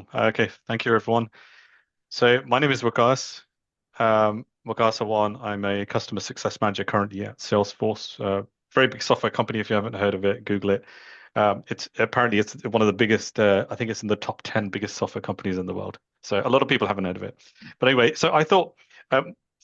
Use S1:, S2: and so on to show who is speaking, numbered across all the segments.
S1: Cool. Okay, thank you, everyone. So my name is Waqqas. Waqqas Awan. I'm a customer success manager currently at Salesforce. Very big software company. If you haven't heard of it, Google it. It's one of the biggest. I think it's in the top 10 biggest software companies in the world. So a lot of people haven't heard of it. But anyway, so I thought,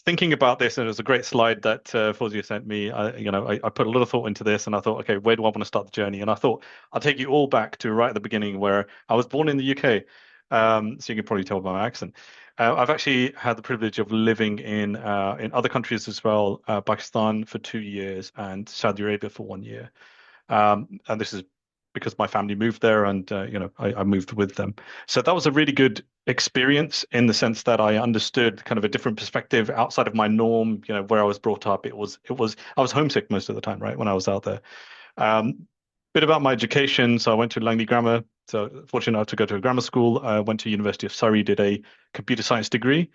S1: thinking about this, and it was a great slide that Fawzia sent me. I put a lot of thought into this, and I thought, okay, where do I want to start the journey? And I thought I'll take you all back to right at the beginning, where I was born in the UK. So you can probably tell by my accent. I've actually had the privilege of living in other countries as well, Pakistan for 2 years and Saudi Arabia for 1 year. And this is because my family moved there, and I moved with them. So that was a really good experience in the sense that I understood kind of a different perspective outside of my norm. Where I was brought up, it was I was homesick most of the time, right, when I was out there. Bit about my education. So I went to Langley Grammar. So fortunate enough to go to a grammar school. I went to University of Surrey, did a computer science degree.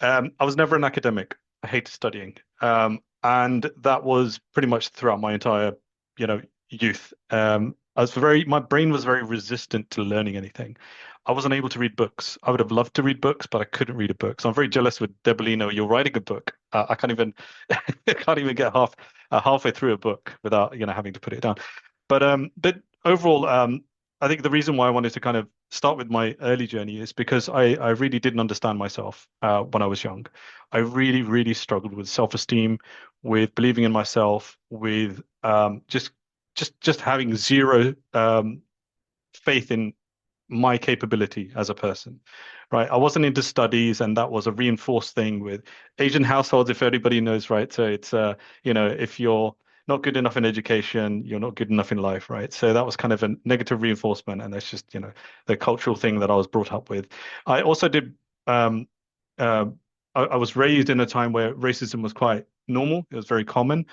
S1: I was never an academic. I hated studying. And that was pretty much throughout my entire, youth. My brain was very resistant to learning anything. I wasn't able to read books. I would have loved to read books, but I couldn't read a book. So I'm very jealous with Debolino. You're writing a book. I can't even, I can't even get halfway through a book without, having to put it down. But overall, I think the reason why I wanted to kind of start with my early journey is because I really didn't understand myself when I was young. I really, really struggled with self-esteem, with believing in myself, with just having zero faith in my capability as a person, right? I wasn't into studies, and that was a reinforced thing with Asian households, if everybody knows, right? So it's if you're not good enough in education, you're not good enough in life, right? So that was kind of a negative reinforcement, and that's just, the cultural thing that I was brought up with. I also did um uh, I was raised in a time where racism was quite normal. It was very common.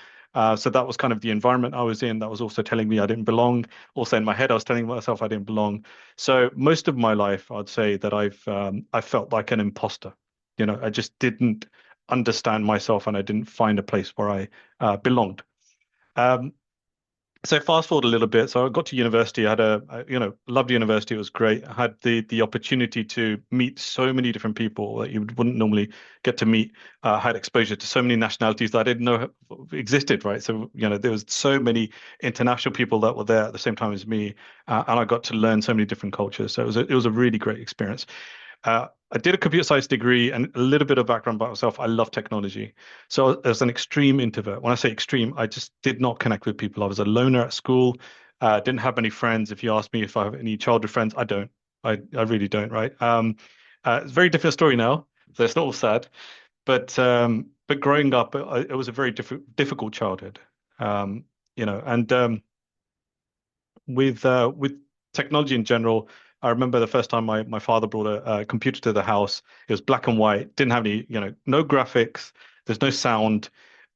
S1: So that was kind of the environment I was in. That was also telling me I didn't belong. Also in my head, I was telling myself I didn't belong. So most of my life, I'd say that I felt like an imposter. I just didn't understand myself, and I didn't find a place where I belonged. Um, so fast forward a little bit. So I got to university. I had loved university. It was great. I had the opportunity to meet so many different people that you wouldn't normally get to meet. Had exposure to so many nationalities that I didn't know existed, right? So, there was so many international people that were there at the same time as me, and I got to learn so many different cultures. So it was a really great experience. I did a computer science degree, and a little bit of background about myself. I love technology. So as an extreme introvert, when I say extreme, I just did not connect with people. I was a loner at school, didn't have many friends. If you ask me if I have any childhood friends, I don't. I really don't, right? It's a very different story now. So it's not all sad. But growing up, it was a very difficult childhood. And with technology in general, I remember the first time my father brought a computer to the house. It was black and white, didn't have any, no graphics, there's no sound,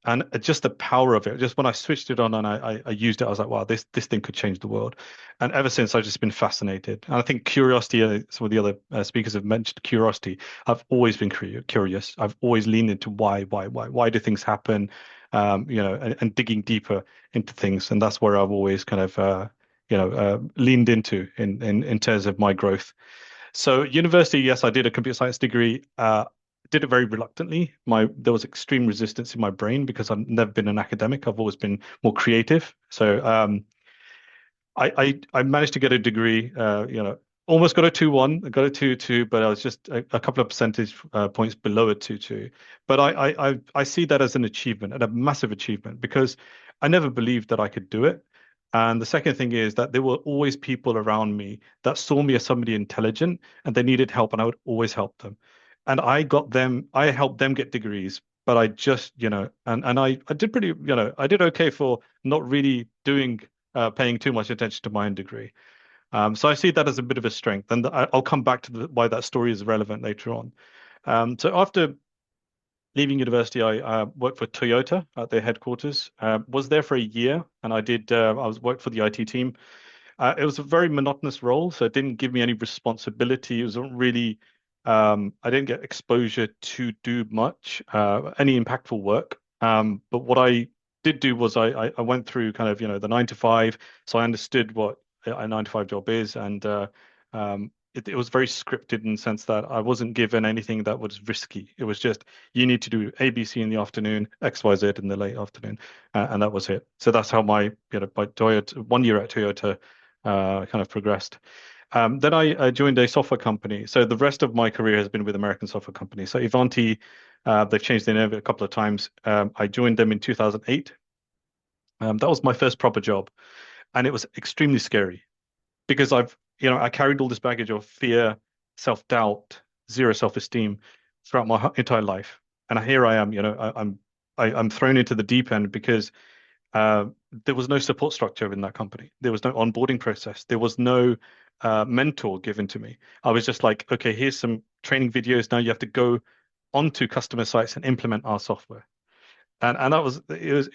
S1: and just the power of it. Just when I switched it on and I used it, I was like, wow, this thing could change the world. And ever since, I've just been fascinated. And I think curiosity, some of the other speakers have mentioned curiosity. I've always been curious. I've always leaned into why do things happen, and digging deeper into things. And that's where I've always kind of leaned into in terms of my growth. So university, yes, I did a computer science degree. Did it very reluctantly. There was extreme resistance in my brain because I've never been an academic. I've always been more creative. So I managed to get a degree. Almost got a 2-1. I got a 2-2, but I was just a couple of percentage points below a 2-2. But I see that as an achievement and a massive achievement because I never believed that I could do it. And the second thing is that there were always people around me that saw me as somebody intelligent and they needed help, and I would always help them. And I helped them get degrees, but I just, I did pretty, I did okay for not really paying too much attention to my own degree. So I see that as a bit of a strength, and I'll come back to why that story is relevant later on. So after leaving university, I worked for Toyota at their headquarters. Was there for a year, and I was worked for the IT team. It was a very monotonous role, so it didn't give me any responsibility. It wasn't really, I didn't get exposure to do much, any impactful work. But what I did do was I went through kind of, the 9 to 5, so I understood what a 9 to 5 job is, and it was very scripted in the sense that I wasn't given anything that was risky. It was just you need to do A, B, C in the afternoon, X, Y, Z in the late afternoon, and that was it. So that's how my Toyota 1 year at Toyota kind of progressed. Then I joined a software company. So the rest of my career has been with American software companies. So Ivanti, they've changed their name a couple of times. I joined them in 2008. That was my first proper job, and it was extremely scary because I carried all this baggage of fear, self-doubt, zero self-esteem throughout my entire life. And here I am, I'm thrown into the deep end because uh, there was no support structure in that company. There was no onboarding process. There was no mentor given to me. I was just like, okay, here's some training videos. Now you have to go onto customer sites and implement our software. And that was it was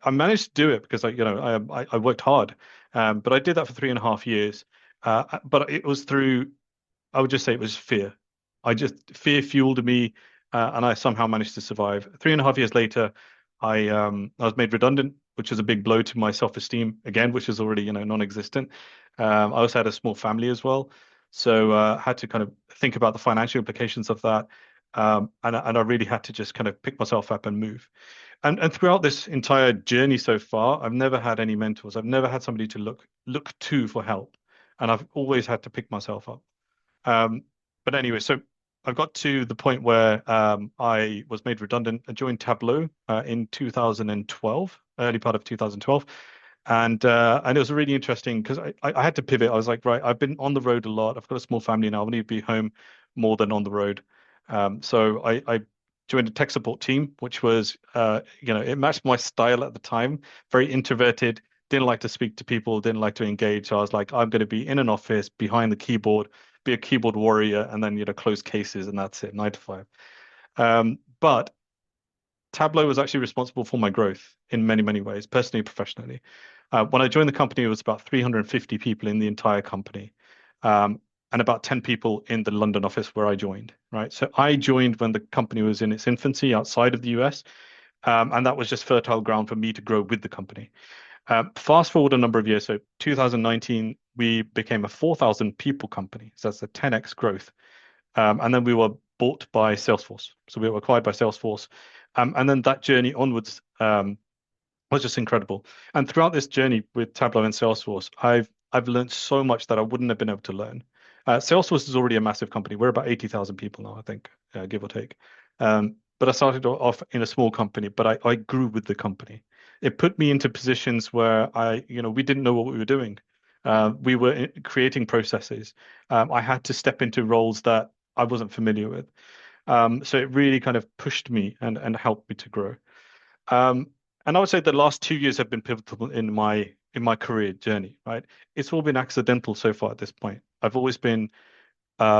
S1: I managed to do it because I worked hard, but I did that for 3.5 years. But it was through I would just say it was fear. Fear fueled me, and I somehow managed to survive. 3.5 years later, I was made redundant, which was a big blow to my self-esteem again, which is already non-existent. I also had a small family as well, so had to kind of think about the financial implications of that. And I really had to just kind of pick myself up and move. And throughout this entire journey so far, I've never had any mentors. I've never had somebody to look to for help, and I've always had to pick myself up. Um, but anyway, so I got to the point where I was made redundant. I joined Tableau in 2012, early part of 2012. And it was really interesting because I had to pivot. I was like, right, I've been on the road a lot. I've got a small family now. I need to be home more than on the road. So I joined a tech support team, which was, it matched my style at the time. Very introverted, didn't like to speak to people, didn't like to engage. So I was like, I'm going to be in an office behind the keyboard, be a keyboard warrior, and then close cases, and that's it, 9 to 5. But Tableau was actually responsible for my growth in many, many ways, personally and professionally. When I joined the company, it was about 350 people in the entire company, and about 10 people in the London office where I joined, right? So I joined when the company was in its infancy outside of the US, and that was just fertile ground for me to grow with the company. Fast forward a number of years, so 2019, we became a 4,000 people company. So that's a 10x growth. And then we were bought by Salesforce. So we were acquired by Salesforce. And then that journey onwards was just incredible. And throughout this journey with Tableau and Salesforce, I've learned so much that I wouldn't have been able to learn. Salesforce is already a massive company. We're about 80,000 people now, I think, give or take. But I started off in a small company, but I grew with the company. It put me into positions where we didn't know what we were doing. We were creating processes. I had to step into roles that I wasn't familiar with. So it really kind of pushed me and helped me to grow. Um, and I would say the last 2 years have been pivotal in my career journey, right? It's all been accidental so far at this point. I've always been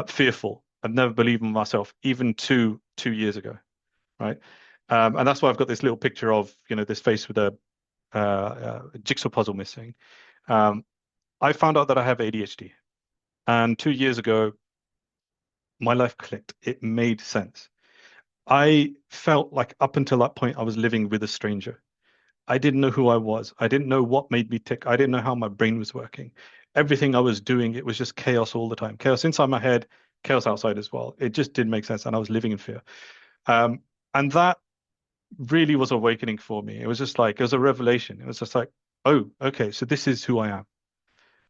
S1: fearful. I've never believed in myself, even two years ago, right? And that's why I've got this little picture of this face with a jigsaw puzzle missing. Um, I found out that I have ADHD, and 2 years ago, my life clicked. It made sense. I felt like up until that point, I was living with a stranger. I didn't know who I was. I didn't know what made me tick. I didn't know how my brain was working. Everything I was doing, it was just chaos all the time. Chaos inside my head, chaos outside as well. It just didn't make sense, and I was living in fear. Um, and that really was awakening for me. It was just like it was a revelation. It was just like, oh, okay, so this is who I am.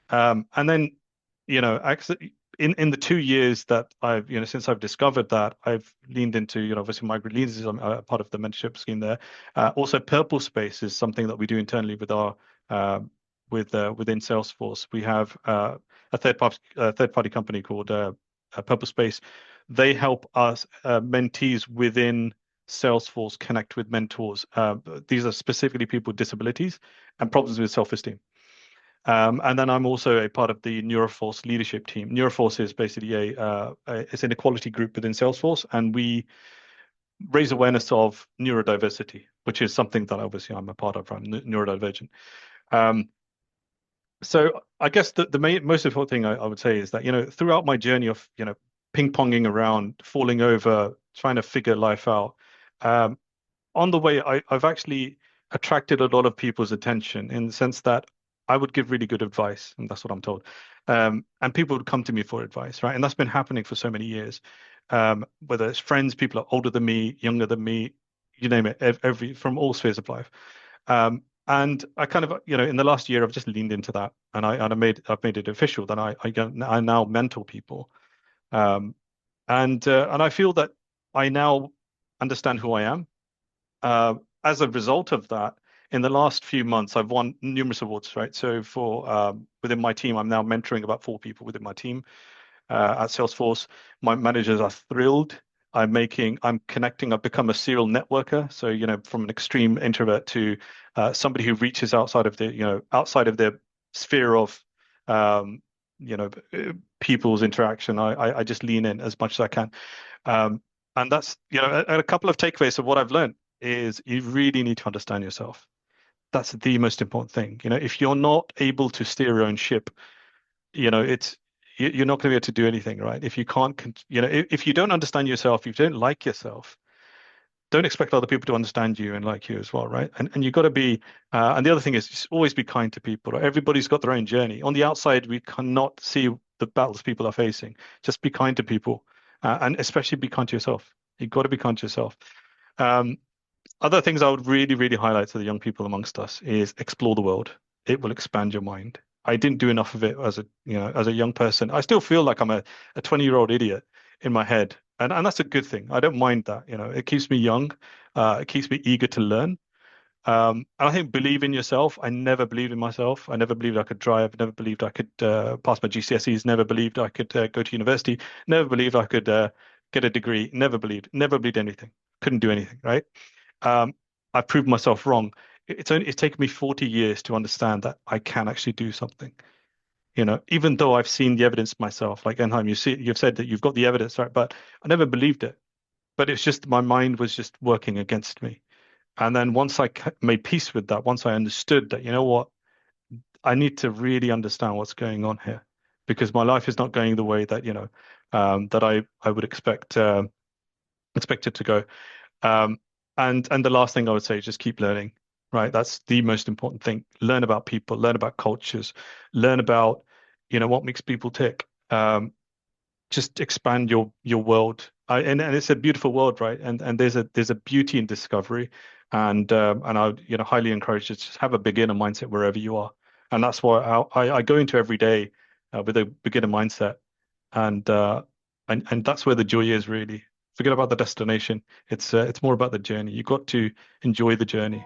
S1: And then, in the 2 years that since I've discovered that, I've leaned into, obviously Migrant Leaders is part of the mentorship scheme there. Also, Purple Space is something that we do internally with our within Salesforce. We have a third party company called Purple Space. They help us mentees within Salesforce connect with mentors. These are specifically people with disabilities and problems with self-esteem. And then I'm also a part of the Neuroforce leadership team. Neuroforce is basically it's an equality group within Salesforce, and we raise awareness of neurodiversity, which is something that obviously I'm a part of. I'm neurodivergent. Um, so I guess the most important thing I would say is that throughout my journey of ping-ponging around, falling over, trying to figure life out, um, on the way I've actually attracted a lot of people's attention in the sense that I would give really good advice, and that's what I'm told. And people would come to me for advice, right? And that's been happening for so many years. Whether it's friends, people are older than me, younger than me, you name it, every from all spheres of life. And I kind of, in the last year, I've just leaned into that, and I've made it official that I now mentor people. Um, and I feel that I now understand who I am. As a result of that, in the last few months, I've won numerous awards, right? So for within my team, I'm now mentoring about 4 people within my team at Salesforce. My managers are thrilled. I'm connecting. I've become a serial networker. So, from an extreme introvert to somebody who reaches outside of their sphere of, um, people's interaction. I just lean in as much as I can. Um, and that's, a couple of takeaways of what I've learned is you really need to understand yourself. That's the most important thing. If you're not able to steer your own ship, it's you're not going to be able to do anything, right? If you can't, if you don't understand yourself, if you don't like yourself, don't expect other people to understand you and like you as well, right? And you've got to be, and the other thing is just always be kind to people, right? Everybody's got their own journey. On the outside, we cannot see the battles people are facing. Just be kind to people, and especially be kind to yourself. You've got to be kind to yourself. Um, Other things I would really, really highlight to the young people amongst us is explore the world. It will expand your mind. I didn't do enough of it as a young person. I still feel like I'm a 20-year-old idiot in my head. And that's a good thing. I don't mind that. It keeps me young. It keeps me eager to learn. And I think believe in yourself. I never believed in myself. I never believed I could drive. Never believed I could pass my GCSEs. Never believed I could go to university. Never believed I could get a degree. Never believed anything. Couldn't do anything, right? Um, I proved myself wrong. It's taken me 40 years to understand that I can actually do something. Even though I've seen the evidence myself, like Enheim, you've said that you've got the evidence, right? But I never believed it. But it's just my mind was just working against me. And then once I made peace with that, once I understood that, you know what, I need to really understand what's going on here because my life is not going the way that, that I would expect it to go. Um, and the last thing I would say is just keep learning, right? That's the most important thing. Learn about people, learn about cultures, learn about, what makes people tick. Just expand your world. And it's a beautiful world, right? And there's a beauty in discovery. And I would, highly encourage you to just have a beginner mindset wherever you are. And that's why I go into every day with a beginner mindset. And and that's where the joy is really. Forget about the destination. It's more about the journey. You've got to enjoy the journey.